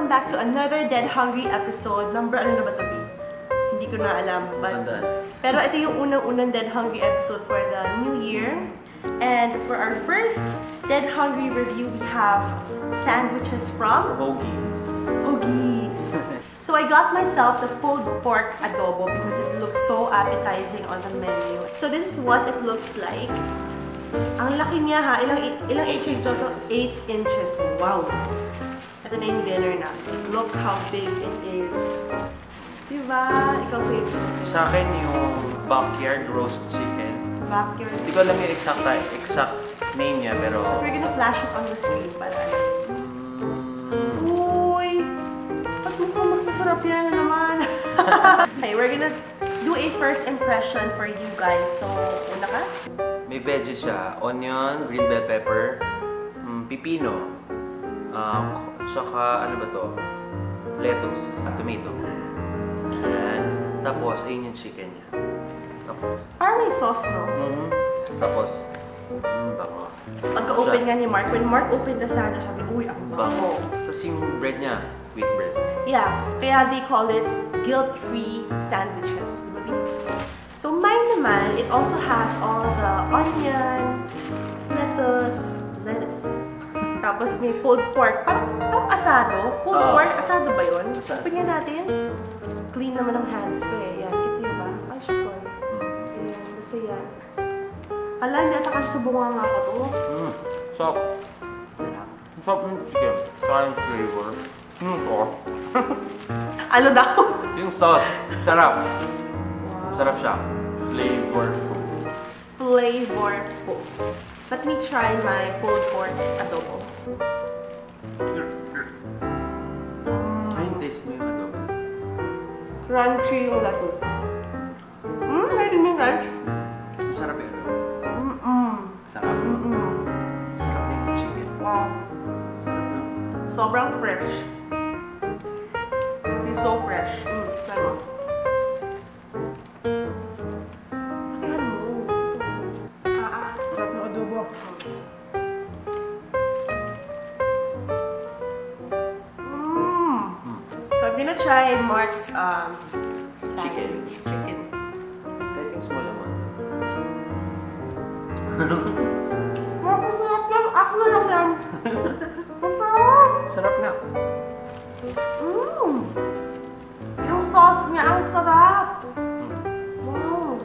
welcome back to another Dead Hungry episode. Number ano na ba ito? Hindi ko na alam. Pero ito yung unang-unang Dead Hungry episode for the new year. And for our first Dead Hungry review, we have sandwiches from Hoagies. So I got myself the pulled pork adobo because it looks so appetizing on the menu. So this is what it looks like. Ang laki niya ha. Ilang inches to? 8 inches. Wow! Ito na yung dinner natin. Look how big it is. Diba? Ikaw sa'yo. Sa akin yung backyard roast chicken. Backyard. Hindi ko alam yung exact name niya, pero... We're gonna flash it on the screen para Uy! Ba't mukhang mas masarap yan naman? Okay, we're gonna do a first impression for you guys. So, una ka? May veggies siya. Onion, green bell pepper, pipino, tsaka ano ba to? Lettuce, tomato. Ayan. Tapos, ayun yung chicken niya. Tapos. Parang may sauce, no? Tapos, bango. Pagka-open nga ni Mark, when Mark opened the sandwich, sabi, uy, ang bango. Tapos yung bread niya, wheat bread. Yeah, kaya they call it guilt-free sandwiches. Diba? So mine naman, it also has all the onion, lettuce. Tapos may pulled pork. Parang asado. Pulled pork, asado ba yun? Tingnan natin. Clean naman ang hands ko eh. Yan, ito yun ba? Ay, sure. Ayan, basta yan. Ala, hindi ata kasi sa bunga nga ako to. Sarap. Sarap ng chicken. Saka yung flavor. Sauce. Ano daw? Yung sauce. Sarap. Sarap siya. Flavorful. Flavorful. Let me try my pulled pork adobo. Ay, taste mo yung adobo. Crunchy yung lettuce. Narinig mo yung crunch? Sarap yun. Sarap. Sarap din yung chicken. Wow. Sobrang fresh. It's so fresh. Tama. Sarap na adobo. So I'm gonna try Mark's Chicken. Chicken. Kahit yung small naman. Masarap yan. Ako lang yan. Masarap. Sarap na. Yung sauce niya, ang sarap. Wow.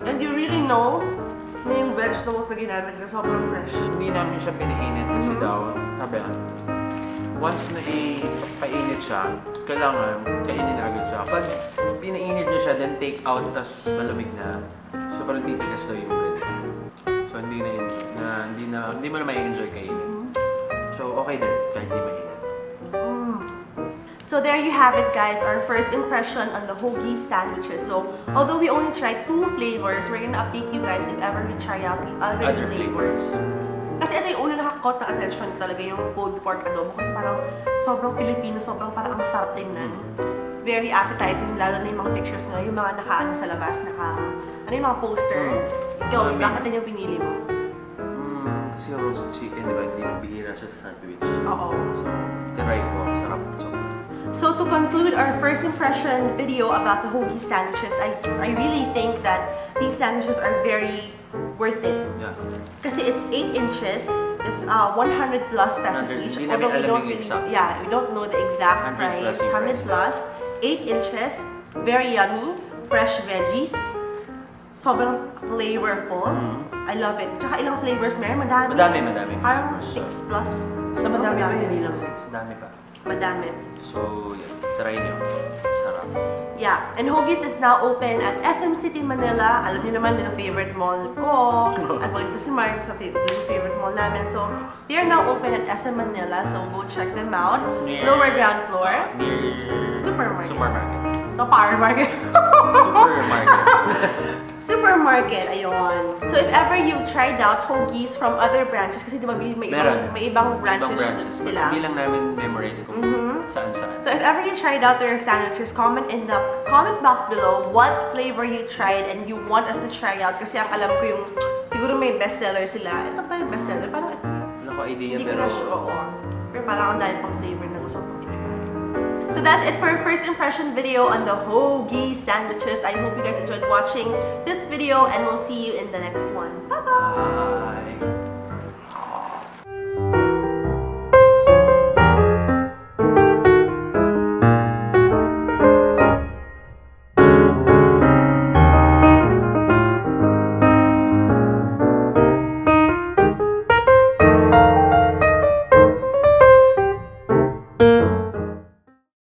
And you really know na yung vegetables na ginamit na sobrang fresh. Hindi namin siya pinainit kasi daw, sabi once na ipainit siya, kailangan kainin agad siya. Pag pinainit niyo siya, then take out, tas malamig na, so parang titigas daw yung bread. So hindi mo na ma-enjoy kainin. So okay din, kahit di mainit. So there you have it guys, our first impression on the Hoagies sandwiches. So although we only tried 2 flavors, we're gonna update you guys if ever we try out the other flavors. Kasi ito yung una nakakot na attention talaga yung pulled pork adobo kasi parang sobrang Filipino, sobrang parang ang sarap tingnan. Very appetizing, lalo na yung mga pictures na yung mga nakaano sa labas, ano yung mga poster. Ikaw, bakit yung pinili mo? Kasi yung roast chicken, di ba, hindi bihira siya sa sandwich. Oo. So, try ko, sarap. So to conclude our first impression video about the Hoagies sandwiches, I really think that these sandwiches are very worth it. Yeah. Kasi it's 8 inches, it's 100 plus pesos each. Although we don't know the exact price. 100 plus, 8 inches, very yummy, fresh veggies, sobrang flavorful. I love it. Tsaka ilang flavors meron? Madami. Parang 6 plus. Sa madami ba? Hindi lang 6. Dami pa. Madami. So, yeah. Try nyo. Sarap. Yeah. And Hoagies is now open at SM City, Manila. Alam niyo naman, yung favorite mall ko. At pag si Mark sa favorite mall namin. So, they are now open at SM Manila. So, go check them out. Lower ground floor. Near Supermarket. Supermarket. So, power market. Supermarket. Supermarket, ayun. So if ever you've tried out Hoagies from other branches, kasi di ba may ibang branches sila. Hindi lang namin memorize kung saan-saan. So if ever you tried out their sandwiches, comment in the comment box below what flavor you tried and you want us to try out. Kasi ang alam ko yung, siguro may bestseller sila. Ito pa yung bestseller. Parang ako idea, Hindi ko pero... na sure, oo. Pero parang ang dahil pang flavor na gusto kong i-try. So that's it for our first impression video on the hoagie sandwiches. I hope you guys enjoyed watching this video and we'll see you in the next one. Bye-bye! Bye!